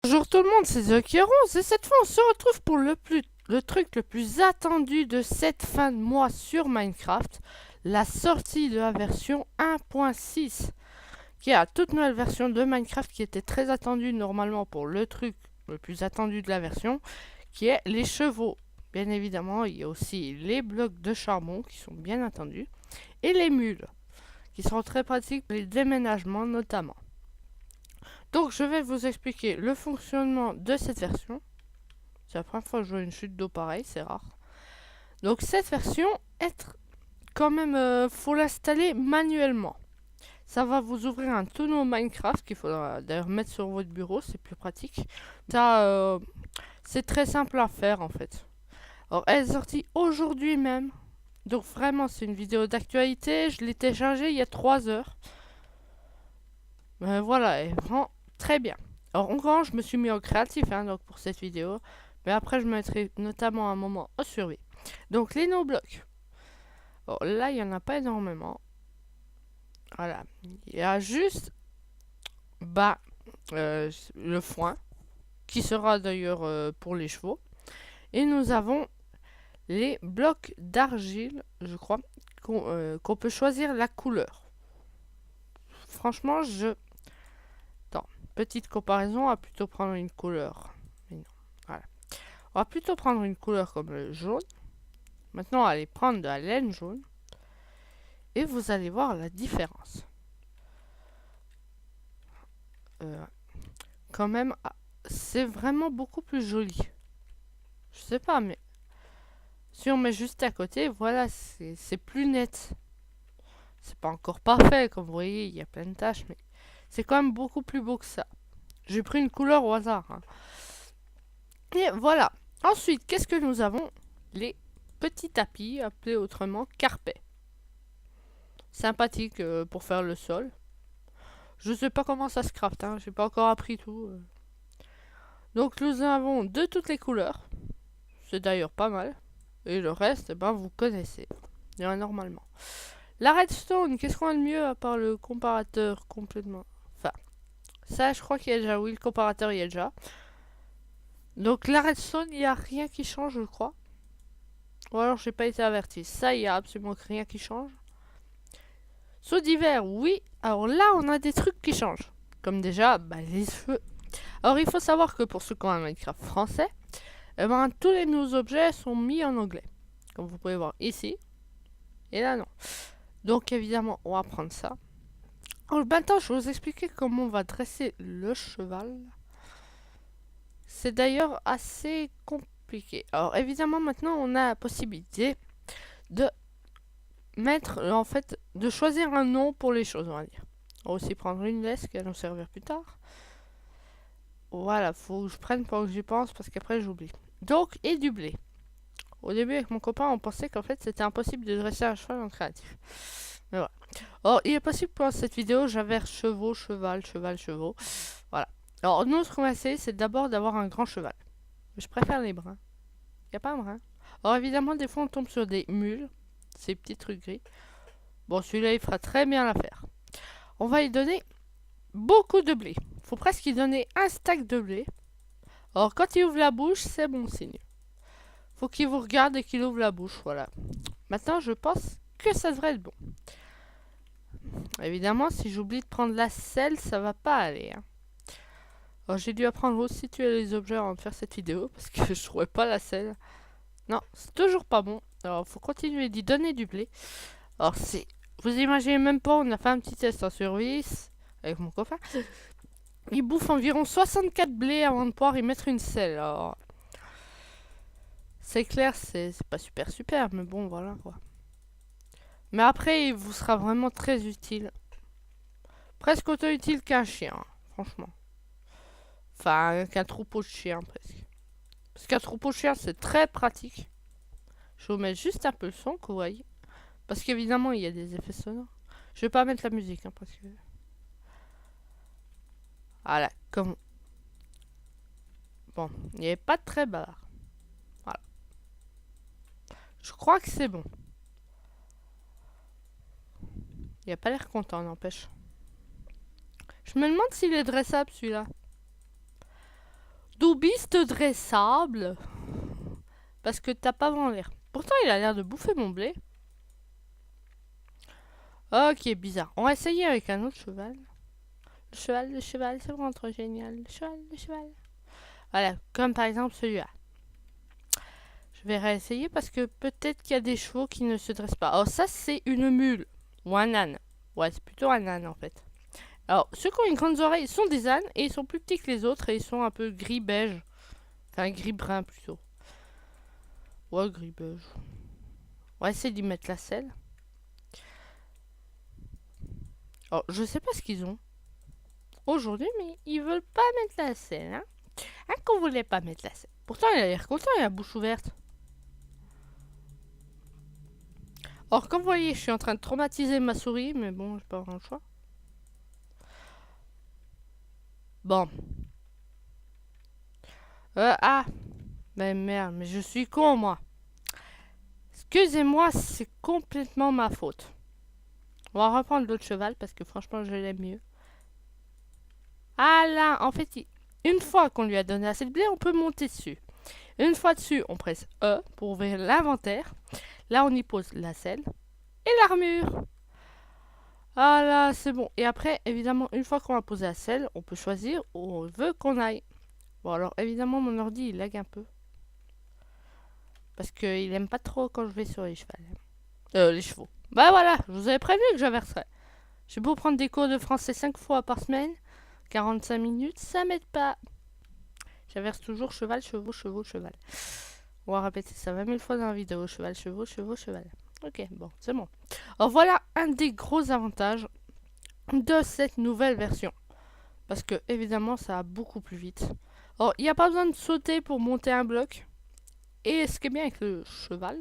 Bonjour tout le monde, c'est The Kéron, et cette fois on se retrouve pour le truc le plus attendu de cette fin de mois sur Minecraft, la sortie de la version 1.6, qui est la toute nouvelle version de Minecraft qui était très attendue normalement pour le truc le plus attendu de la version, qui est les chevaux. Bien évidemment, il y a aussi les blocs de charbon qui sont bien attendus, et les mules, qui sont très pratiques pour les déménagements notamment. Donc je vais vous expliquer le fonctionnement de cette version. C'est la première fois que je vois une chute d'eau pareille, c'est rare. Donc cette version, quand même, faut l'installer manuellement. Ça va vous ouvrir un tout nouveau Minecraft qu'il faudra d'ailleurs mettre sur votre bureau, c'est plus pratique. Ça, c'est très simple à faire en fait. Alors elle est sortie aujourd'hui même. Donc vraiment c'est une vidéo d'actualité, je l'ai téléchargée il y a 3 heures. Voilà, elle rend très bien. Alors encore, je me suis mis en créatif donc pour cette vidéo. Mais après, je mettrai notamment un moment au survie. Donc, les no-blocs. Bon, là, il n'y en a pas énormément. Voilà. Il y a juste le foin, qui sera d'ailleurs pour les chevaux. Et nous avons les blocs d'argile, je crois, qu'on peut choisir la couleur. Franchement, Attends, petite comparaison, on va plutôt prendre une couleur. Mais non, voilà. On va plutôt prendre une couleur comme le jaune. Maintenant, allez prendre de la laine jaune. Et vous allez voir la différence. Quand même, c'est vraiment beaucoup plus joli. Je sais pas, mais si on met juste à côté, voilà, c'est plus net. C'est pas encore parfait, comme vous voyez, il y a plein de taches, mais c'est quand même beaucoup plus beau que ça. J'ai pris une couleur au hasard. Et voilà. Ensuite, qu'est-ce que nous avons? Les petits tapis, appelés autrement carpets. Sympathique pour faire le sol. Je sais pas comment ça se craft, j'ai pas encore appris tout. Donc nous avons de toutes les couleurs. C'est d'ailleurs pas mal. Et le reste, vous connaissez. Normalement. La redstone, qu'est-ce qu'on a de mieux à part le comparateur complètement? Enfin, ça je crois qu'il y a déjà, oui, le comparateur il y a déjà. Donc la redstone, il n'y a rien qui change, je crois. Ou alors j'ai pas été averti. Ça, il n'y a absolument rien qui change. Saut d'hiver, oui. Alors là, on a des trucs qui changent. Comme déjà, les feux. Alors il faut savoir que pour ceux qui ont un Minecraft français, tous les nouveaux objets sont mis en anglais. Comme vous pouvez voir ici. Et là, non. Donc évidemment, on va prendre ça. Alors maintenant, je vais vous expliquer comment on va dresser le cheval. C'est d'ailleurs assez compliqué. Alors évidemment, maintenant, on a la possibilité de mettre, de choisir un nom pour les choses, on va dire. On va aussi prendre une laisse qui va nous servir plus tard. Voilà, faut que je prenne pendant que j'y pense parce qu'après j'oublie. Donc, et du blé. Au début, avec mon copain, on pensait qu'en fait c'était impossible de dresser un cheval en créatif. Mais voilà. Alors, il est possible que pendant cette vidéo, j'avère chevaux, cheval, cheval, chevaux. Voilà. Alors, nous, ce qu'on va essayer, c'est d'abord d'avoir un grand cheval. Je préfère les bruns. Y a pas un brun. Alors, évidemment, des fois, on tombe sur des mules. Ces petits trucs gris. Bon, celui-là, il fera très bien l'affaire. On va lui donner beaucoup de blé. Faut presque lui donner un stack de blé. Alors, quand il ouvre la bouche, c'est bon signe. Faut qu'il vous regarde et qu'il ouvre la bouche, voilà. Maintenant, je pense que ça devrait être bon. Évidemment, si j'oublie de prendre la selle, ça va pas aller. Alors, j'ai dû apprendre où situer les objets avant de faire cette vidéo, parce que je trouvais pas la selle. Non, c'est toujours pas bon. Alors, faut continuer d'y donner du blé. Alors, vous imaginez même pas, on a fait un petit test en service avec mon copain. Il bouffe environ 64 blés avant de pouvoir y mettre une selle. Alors, c'est clair, c'est pas super, mais bon, voilà quoi. Mais après, il vous sera vraiment très utile. Presque autant utile qu'un chien, franchement. Enfin, qu'un troupeau de chiens, presque. Parce qu'un troupeau de chiens, c'est très pratique. Je vais vous mettre juste un peu le son, que vous voyez. Parce qu'évidemment, il y a des effets sonores. Je vais pas mettre la musique, parce que... Voilà, comme... Bon, il n'y avait pas de très bavard. Voilà. Je crois que c'est bon. Il a pas l'air content, n'empêche. Je me demande s'il est dressable, celui-là. toubiste dressable. Parce que t'as pas vraiment l'air. Pourtant, il a l'air de bouffer mon blé. Ok, bizarre. On va essayer avec un autre cheval. Le cheval, c'est vraiment trop génial. Le cheval. Voilà, comme par exemple celui-là. Je vais réessayer parce que peut-être qu'il y a des chevaux qui ne se dressent pas. Alors ça, c'est une mule. Ou un âne. Ouais, c'est plutôt un âne en fait. Alors, ceux qui ont une grande oreille sont des ânes et ils sont plus petits que les autres et ils sont un peu gris-beige. Enfin, gris-brun plutôt. Ouais, gris-beige. On va essayer d'y mettre la selle. Alors, je sais pas ce qu'ils ont aujourd'hui, mais ils veulent pas mettre la selle, hein. Hein, qu'on voulait pas mettre la selle. Pourtant, il a l'air content, il a la bouche ouverte. Or, comme vous voyez, je suis en train de traumatiser ma souris, mais bon, j'ai pas vraiment le choix. Bon. Ah. Mais merde, mais je suis con, moi. Excusez-moi, c'est complètement ma faute. On va reprendre l'autre cheval, parce que franchement, je l'aime mieux. Ah là, en fait, une fois qu'on lui a donné assez de blé, on peut monter dessus. Une fois dessus, on presse E pour ouvrir l'inventaire. Là, on y pose la selle et l'armure. Ah là, c'est bon. Et après, évidemment, une fois qu'on a posé la selle, on peut choisir où on veut qu'on aille. Bon, alors, évidemment, mon ordi, il lag un peu. Parce qu'il aime pas trop quand je vais sur les chevaux. Les chevaux. Bah voilà, je vous avais prévenu que j'inverserais. J'ai beau prendre des cours de français 5 fois par semaine, 45 minutes, ça m'aide pas. J'inverse toujours cheval, chevaux, chevaux, cheval. On va répéter ça 20 000 fois dans la vidéo. Cheval, chevaux, chevaux, cheval. Ok, bon, c'est bon. Alors voilà un des gros avantages de cette nouvelle version. Parce que, évidemment, ça va beaucoup plus vite. Alors, il n'y a pas besoin de sauter pour monter un bloc. Et ce qui est bien avec le cheval,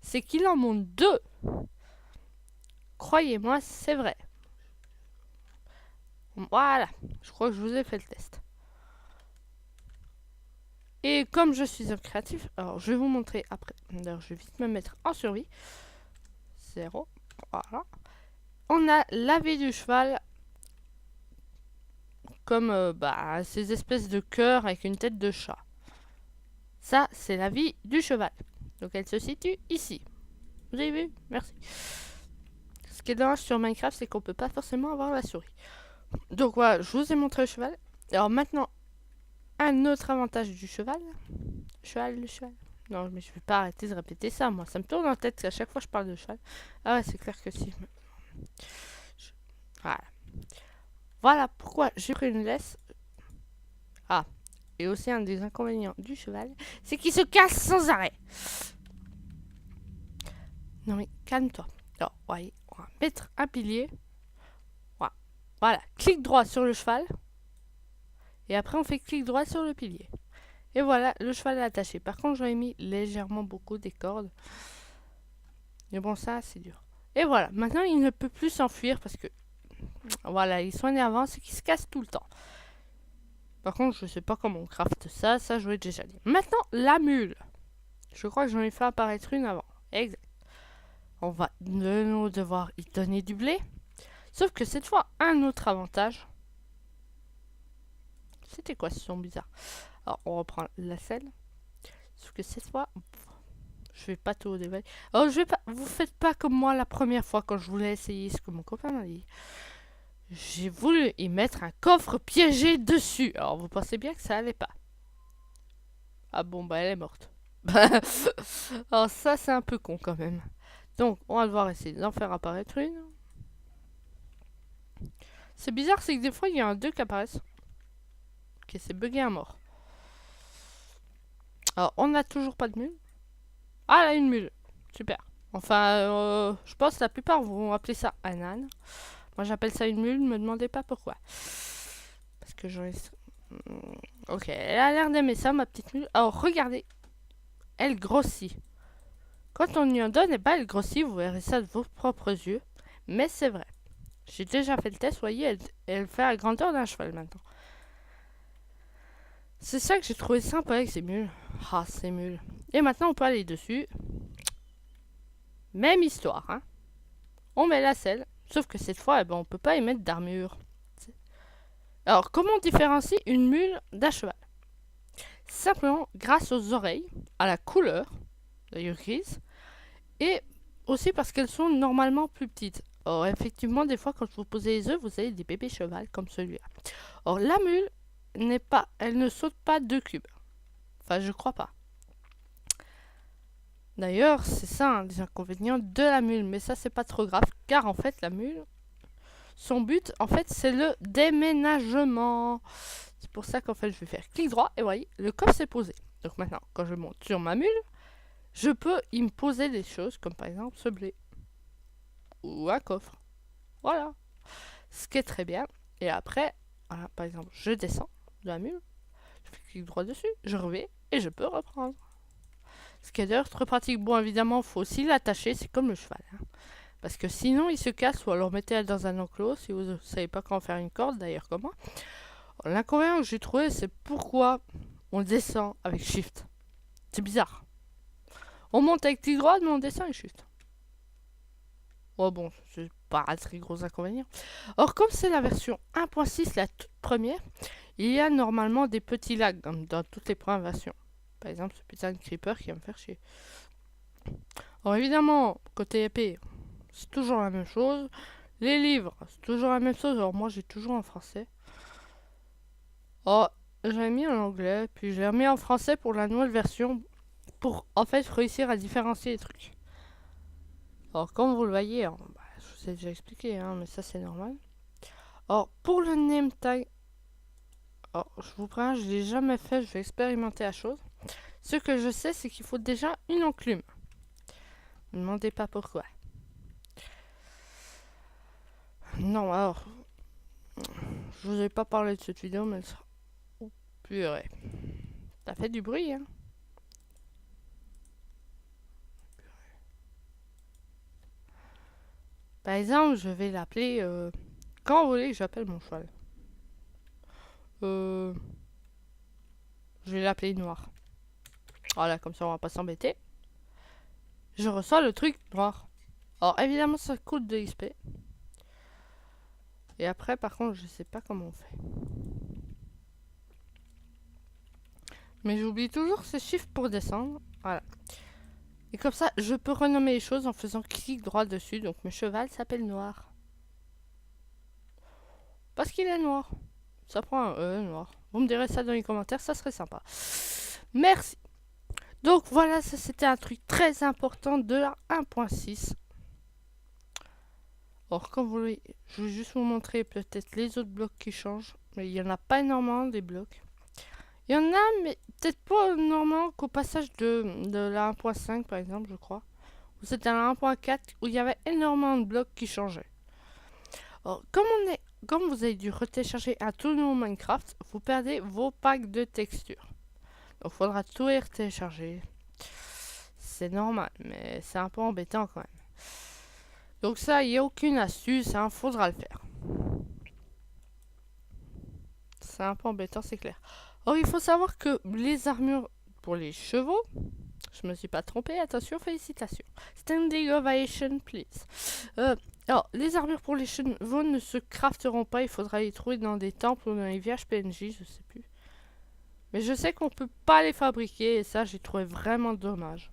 c'est qu'il en monte 2. Croyez-moi, c'est vrai. Voilà, je crois que je vous ai fait le test. Et comme je suis un créatif, alors je vais vous montrer après. D'ailleurs, je vais vite me mettre en survie. 0. Voilà. On a la vie du cheval comme ces espèces de cœurs avec une tête de chat. Ça, c'est la vie du cheval. Donc elle se situe ici. Vous avez vu? Merci. Ce qui est dommage sur Minecraft, c'est qu'on peut pas forcément avoir la souris. Donc voilà, je vous ai montré le cheval. Alors maintenant, un autre avantage du cheval. Le cheval. Non, mais je vais pas arrêter de répéter ça, moi. Ça me tourne en tête à chaque fois que je parle de cheval. Ah ouais, c'est clair que si. Voilà. Voilà pourquoi j'ai pris une laisse. Ah. Et aussi un des inconvénients du cheval, c'est qu'il se casse sans arrêt. Non mais calme-toi. Alors, voyez, on va mettre un pilier. Voilà. Clic droit sur le cheval. Et après on fait clic droit sur le pilier. Et voilà, le cheval est attaché. Par contre, j'aurais mis légèrement beaucoup des cordes. Mais bon, ça, c'est dur. Et voilà, maintenant, il ne peut plus s'enfuir parce que... Voilà, ils sont énervants, c'est qu'ils se cassent tout le temps. Par contre, je sais pas comment on craft ça. Ça, je l'ai déjà dit. Maintenant, la mule. Je crois que j'en ai fait apparaître une avant. Exact. On va de nouveau devoir y donner du blé. Sauf que cette fois, un autre avantage. C'était quoi ce son bizarre? Alors, on reprend la selle. Sauf que cette fois, je vais pas tout dévaler. Alors, je vais pas. Vous faites pas comme moi la première fois quand je voulais essayer ce que mon copain m'a dit. J'ai voulu y mettre un coffre piégé dessus. Alors, vous pensez bien que ça allait pas. Ah bon, bah elle est morte. Alors ça, c'est un peu con quand même. Donc, on va devoir essayer d'en faire apparaître une. C'est bizarre, c'est que des fois, il y a un 2 qui apparaissent. Ok, c'est bugué à mort. Alors, on n'a toujours pas de mule. Ah, là, une mule. Super. Enfin, je pense que la plupart vont appeler ça un âne. Moi, j'appelle ça une mule, ne me demandez pas pourquoi. Parce que j'en ai... Ok, elle a l'air d'aimer ça, ma petite mule. Alors, regardez. Elle grossit. Quand on y en donne, eh ben, elle grossit. Vous verrez ça de vos propres yeux. Mais c'est vrai. J'ai déjà fait le test, vous voyez, elle fait la grandeur d'un cheval maintenant. C'est ça que j'ai trouvé sympa avec ces mules. Ah, ces mules. Et maintenant, on peut aller dessus. Même histoire, hein. On met la selle. Sauf que cette fois, eh ben, on peut pas y mettre d'armure. Alors, comment on différencie une mule d'un cheval? simplement grâce aux oreilles, à la couleur, d'ailleurs grise, et aussi parce qu'elles sont normalement plus petites. Or, effectivement, des fois, quand vous posez les œufs, vous avez des bébés cheval comme celui-là. Or, la mule elle ne saute pas 2 cubes. Enfin, je crois pas. D'ailleurs, c'est ça un des inconvénients de la mule, mais ça, c'est pas trop grave, car en fait, la mule, son but, en fait, c'est le déménagement. C'est pour ça qu'en fait, je vais faire clic droit, et voyez, le coffre s'est posé. Donc maintenant, quand je monte sur ma mule, je peux y me poser des choses, comme par exemple ce blé. Ou un coffre. Voilà. Ce qui est très bien. Et après, voilà, par exemple, je descends de la mule, je fais clic droit dessus, je reviens, et je peux reprendre. Ce qui est d'ailleurs très pratique. Bon, évidemment, il faut aussi l'attacher, c'est comme le cheval. Hein. Parce que sinon, il se casse, ou alors mettez-le dans un enclos, si vous ne savez pas comment faire une corde, d'ailleurs comme moi. L'inconvénient que j'ai trouvé, c'est pourquoi on descend avec Shift. C'est bizarre. On monte avec clic droit, mais on descend avec Shift. Oh bon, c'est pas un très gros inconvénient. Or, comme c'est la version 1.6, la toute première, il y a normalement des petits lags, comme dans toutes les premières versions. Par exemple, ce putain de creeper qui va me faire chier. Alors évidemment, côté épée, c'est toujours la même chose. Les livres, c'est toujours la même chose. Alors moi, j'ai toujours en français. Oh, j'ai mis en anglais, puis j'ai remis en français pour la nouvelle version, pour en fait réussir à différencier les trucs. Alors comme vous le voyez, hein, bah, je vous ai déjà expliqué, hein, mais ça c'est normal. Alors pour le name tag, je vous préviens, je l'ai jamais fait, je vais expérimenter la chose. Ce que je sais, c'est qu'il faut déjà une enclume. Ne me demandez pas pourquoi. Non, alors, je vous ai pas parlé de cette vidéo, mais elle sera... Oh, purée. Ça fait du bruit, hein. Par exemple, je vais l'appeler... Quand vous voulez que j'appelle mon cheval. Je vais l'appeler Noir. Voilà, comme ça on va pas s'embêter. Je reçois le truc noir. Alors évidemment ça coûte de XP. Et après par contre je sais pas comment on fait. Mais j'oublie toujours ce chiffre pour descendre. Voilà. Et comme ça je peux renommer les choses en faisant clic droit dessus. Donc mon cheval s'appelle Noir. Parce qu'il est noir. Ça prend un E noir. Vous me direz ça dans les commentaires, ça serait sympa. Merci. Donc voilà, ça c'était un truc très important de la 1.6. Alors comme vous voulez, je vais juste vous montrer peut-être les autres blocs qui changent. Mais il n'y en a pas énormément des blocs. Il y en a, mais peut-être pas énormément qu'au passage de la 1.5 par exemple, je crois. Ou c'était la 1.4 où il y avait énormément de blocs qui changeaient. Alors, comme vous avez dû retélécharger un tout nouveau Minecraft, vous perdez vos packs de textures. Donc il faudra tout télécharger. C'est normal, mais c'est un peu embêtant quand même. Donc ça, il n'y a aucune astuce, hein, faudra le faire. C'est un peu embêtant, c'est clair. Or, il faut savoir que les armures pour les chevaux, je me suis pas trompé, attention, félicitations. Standing ovation, please. Alors, les armures pour les chevaux ne se crafteront pas, il faudra les trouver dans des temples ou dans les vierges PNJ, je sais plus. Mais je sais qu'on peut pas les fabriquer, et ça, j'ai trouvé vraiment dommage.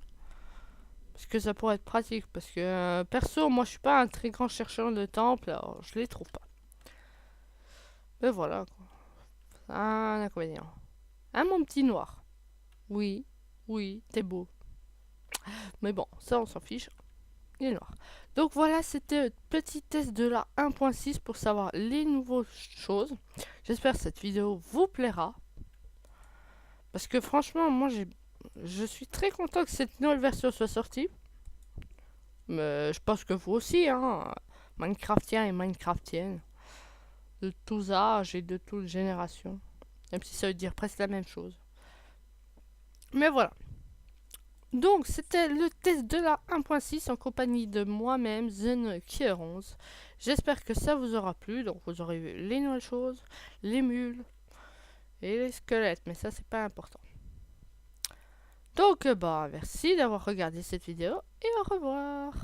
Parce que ça pourrait être pratique, parce que perso, moi je suis pas un très grand chercheur de temples, alors je les trouve pas. Mais voilà, quoi. Un inconvénient. Hein, mon petit Noir? Oui, oui, t'es beau. Mais bon, ça on s'en fiche. Il est noir. Donc voilà, c'était le petit test de la 1.6 pour savoir les nouvelles choses. J'espère que cette vidéo vous plaira. Parce que franchement, moi je suis très content que cette nouvelle version soit sortie. Mais je pense que vous aussi, hein. Minecraftiens et Minecraftiennes. De tous âges et de toutes générations. Même si ça veut dire presque la même chose. Mais voilà. Donc, c'était le test de la 1.6 en compagnie de moi-même, Zen11. J'espère que ça vous aura plu. Donc, vous aurez vu les nouvelles choses, les mules et les squelettes. Mais ça, c'est pas important. Donc, merci d'avoir regardé cette vidéo et au revoir.